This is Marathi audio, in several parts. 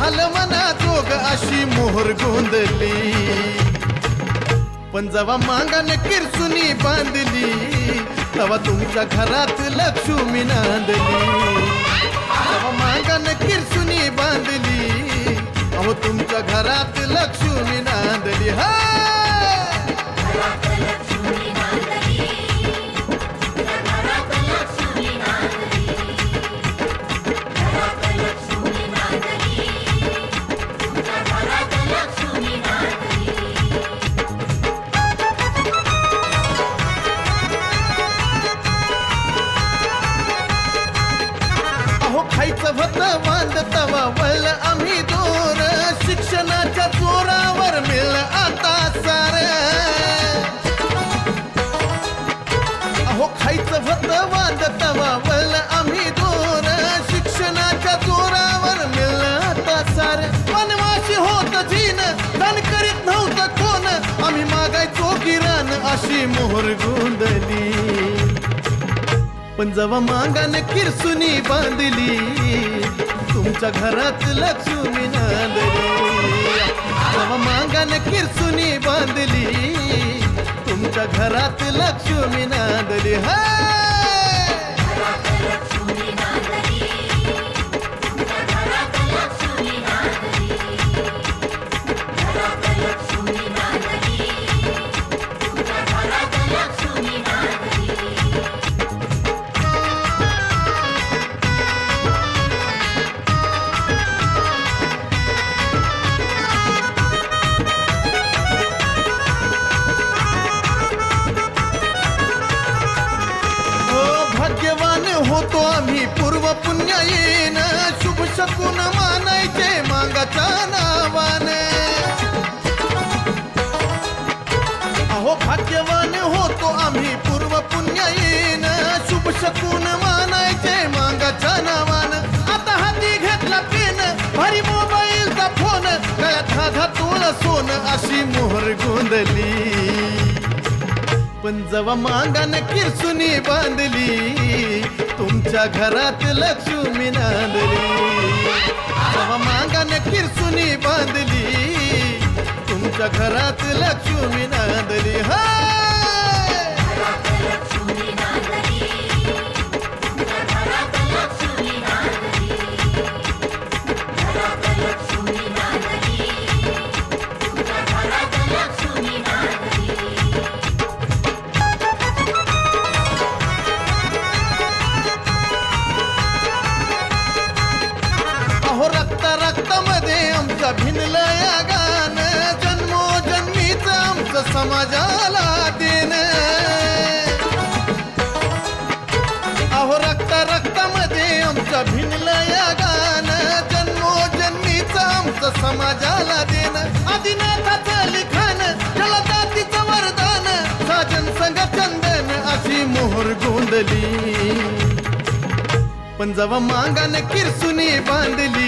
झालं मना जोग अशी मोहर गोंधली. पण जेव्हा मांगाने किरसुनी बांधली तेव्हा तुमच्या घरात लक्ष्मी नांदली. जेव्हा मांगाने किरसुनी बांधली अहो तुमच्या घरात लक्ष्मी नांदली. हा खायचं होतं वांद तवा वळलं आम्ही दूर. शिक्षणाच्या जोरावर मिळलं आता सार. अहो खायचं होतं वांद तवा वळलं आम्ही दूर. शिक्षणाच्या जोरावर मिळलं आता सार. वनवाशी होत जीन धन करीत नव्हतं कोण. आम्ही मागायचो किराण अशी मोहर गोंधली. पण जेव्हा मांगाने किरसुनी बांधली तुमच्या घरात लक्ष्मी नांदली. जेव्हा मांगाने किरसुनी बांधली तुमच्या घरात लक्ष्मी नांदली. हा होतो आम्ही पूर्व पुण्याईन. शुभ शकून मानायचे मांगाच्या नावाने. अहो भाग्यवान होतो आम्ही पूर्व पुण्याईन. शुभ शकून मानायचे मांगाच्या नावानं. आता हाती घेतला पेन भारी मोबाईलचा फोन. गळ्यात धाधा तोळ सोन अशी मोहर गोंधली. पण जेव्हा मांगाने किरसुनी बांधली तुमच्या घरात लक्ष्मी नांदली. जेव्हा मांगाने किरसुनी बांधली तुमच्या घरात लक्ष्मी नांदली. हा रक्तामध्ये आमचा भिनलं या गान. जन्मोजन्मीच आमचं समाजाला देण. अहो रक्तामध्ये आमच्या भिनलं या गान. जन्मोजन्मीच आमचं समाजाला देण. आदिनाथाचं लिखाण त्याला जातीचं वरदान. साजन संग चंदन अशी मोहर गोंधली. पण जेव्हा मांगाने किरसुनी बांधली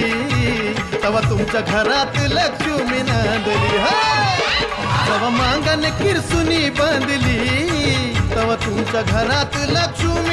तेव्हा तुमच्या घरात लक्ष्मी नांदली. जेव्हा मांगाने किरसुनी बांधली तेव्हा तुमच्या घरात लक्ष्मी